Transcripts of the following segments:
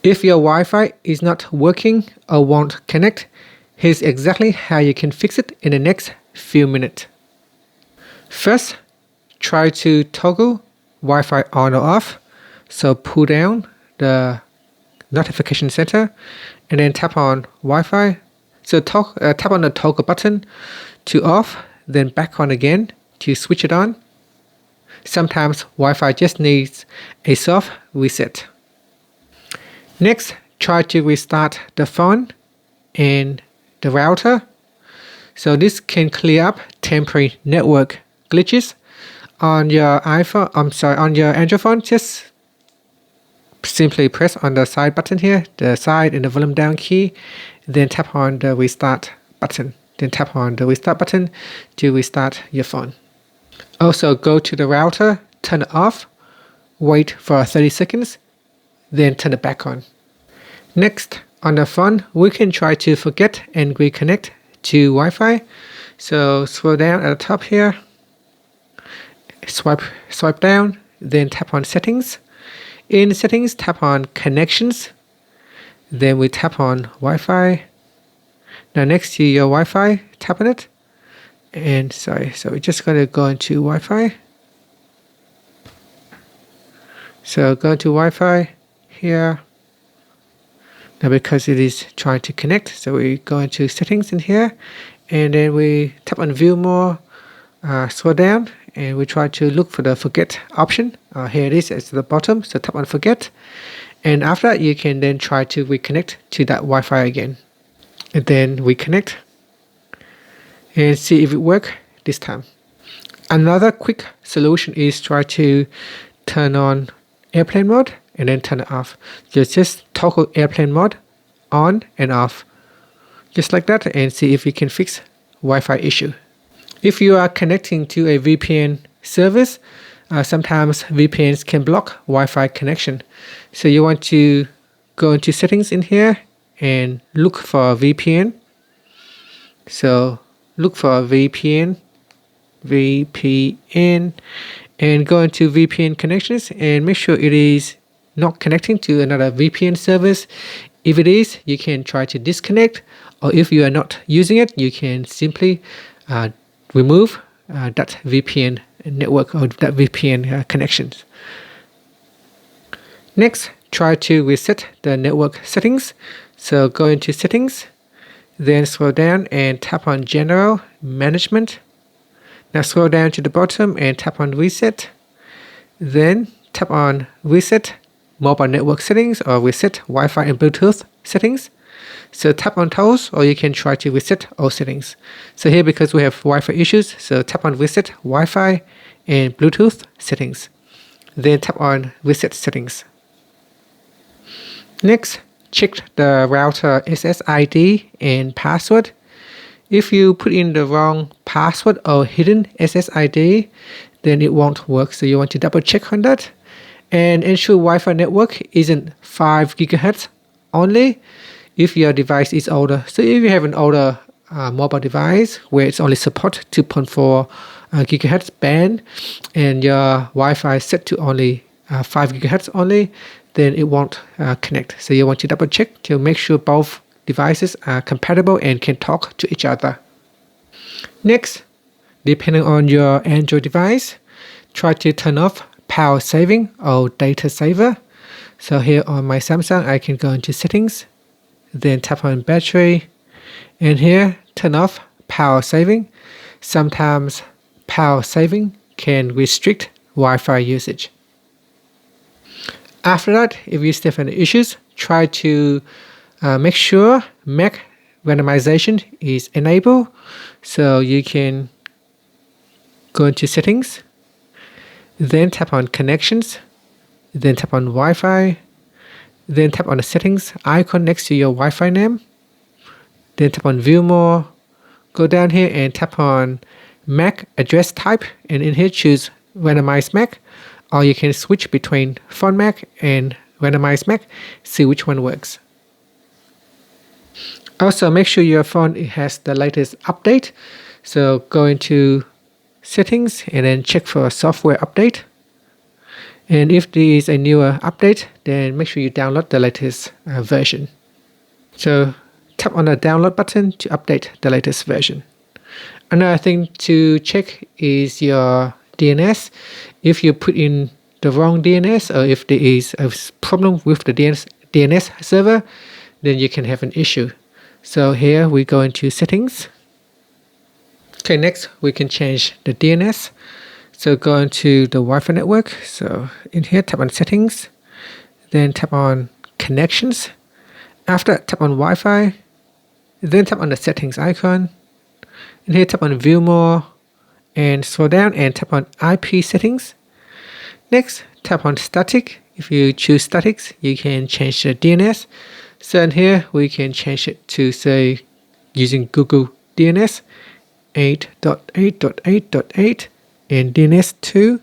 If your Wi-Fi is not working or won't connect, here's exactly how you can fix it in the next few minutes. First, try to toggle Wi-Fi on or off. So pull down the notification center and then tap on Wi-Fi. So tap on the toggle button to off, then back on again to switch it on. Sometimes Wi-Fi just needs a soft reset. Next, try to restart the phone and the router. So this can clear up temporary network glitches. On your on your Android phone, just simply press on the side button here, the side and the volume down key, then tap on the restart button. Then tap on the restart button to restart your phone. Also go to the router, turn it off, wait for 30 seconds, then turn it back on. Next, on the phone, we can try to forget and reconnect to Wi-Fi. So scroll down at the top here, swipe down, then tap on settings. In settings, tap on connections. Then we tap on Wi-Fi. Now next to your Wi-Fi, tap on it. And so we're just going to go into Wi-Fi. So go to Wi-Fi here. Now because it is trying to connect, so we go into settings in here. And then we tap on view more, scroll down, and we try to look for the forget option. Here it is at the bottom, so tap on forget. And after that, you can then try to reconnect to that Wi-Fi again. And then reconnect and see if it works this time. Another quick solution is try to turn on airplane mode and then turn it off. Just toggle airplane mode on and off. Just like that, and see if you can fix Wi-Fi issue. If you are connecting to a VPN service, sometimes VPNs can block Wi-Fi connection. So you want to go into settings in here and look for VPN. So look for VPN, and go into VPN connections and make sure it is not connecting to another VPN service. If it is, you can try to disconnect, or if you are not using it, you can simply remove that VPN network or that VPN connections. Next, try to reset the network settings. So go into settings, then scroll down and tap on general management. Now scroll down to the bottom and tap on reset. Then tap on reset mobile network settings or reset Wi-Fi and Bluetooth settings. So tap on those, or you can try to reset all settings. So here, because we have Wi-Fi issues, so tap on reset Wi-Fi and Bluetooth settings. Then tap on reset settings. Next, check the router SSID and password. If you put in the wrong password or hidden SSID, then it won't work. So you want to double check on that and ensure Wi-Fi network isn't 5 GHz only if your device is older. So if you have an older mobile device where it's only support 2.4 GHz band and your Wi-Fi is set to only 5 GHz only, then it won't connect. So you want to double check to make sure both devices are compatible and can talk to each other. Next, depending on your Android device, try to turn off power saving or data saver. So here on my Samsung, I can go into settings, then tap on battery, and here turn off power saving. Sometimes power saving can restrict Wi-Fi usage. After that, if you still have any issues, try to make sure Mac randomization is enabled. So you can go into settings, then tap on connections, then tap on Wi-Fi, then tap on the settings icon next to your Wi-Fi name, then tap on view more, go down here and tap on MAC address type, and in here choose randomize MAC, or you can switch between phone MAC and randomize MAC, see which one works. Also make sure your phone has the latest update, so go into settings and then check for a software update. And if there is a newer update, then make sure you download the latest version. So tap on the download button to update the latest version. Another thing to check is your DNS. If you put in the wrong DNS, or if there is a problem with the DNS server, then you can have an issue. So here we go into settings. Okay, next we can change the DNS. So go into the Wi-Fi network. So in here, tap on settings, then tap on connections. After, tap on Wi-Fi, then tap on the settings icon. And here, tap on view more and scroll down and tap on IP settings. Next, tap on static. If you choose statics, you can change the DNS. So in here, we can change it to, say, using Google DNS 8.8.8.8, and DNS2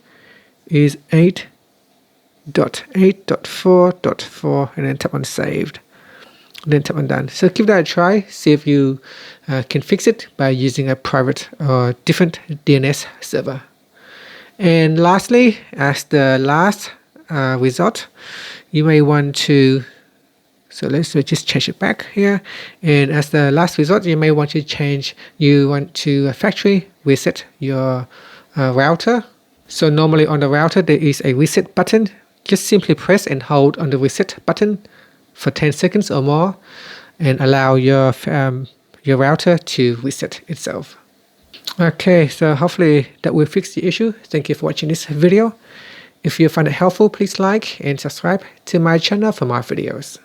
is 8.8.4.4, and then tap on saved. Then tap on done. So give that a try, see if you can fix it by using a private or different DNS server. And lastly, as the last result, you may want to, so let's just change it back here. And as the last result, you may want to factory reset your router. So normally on the router, there is a reset button. Just simply press and hold on the reset button for 10 seconds or more and allow your router to reset itself. Okay, so hopefully that will fix the issue. Thank you for watching this video. If you find it helpful, please like and subscribe to my channel for more videos.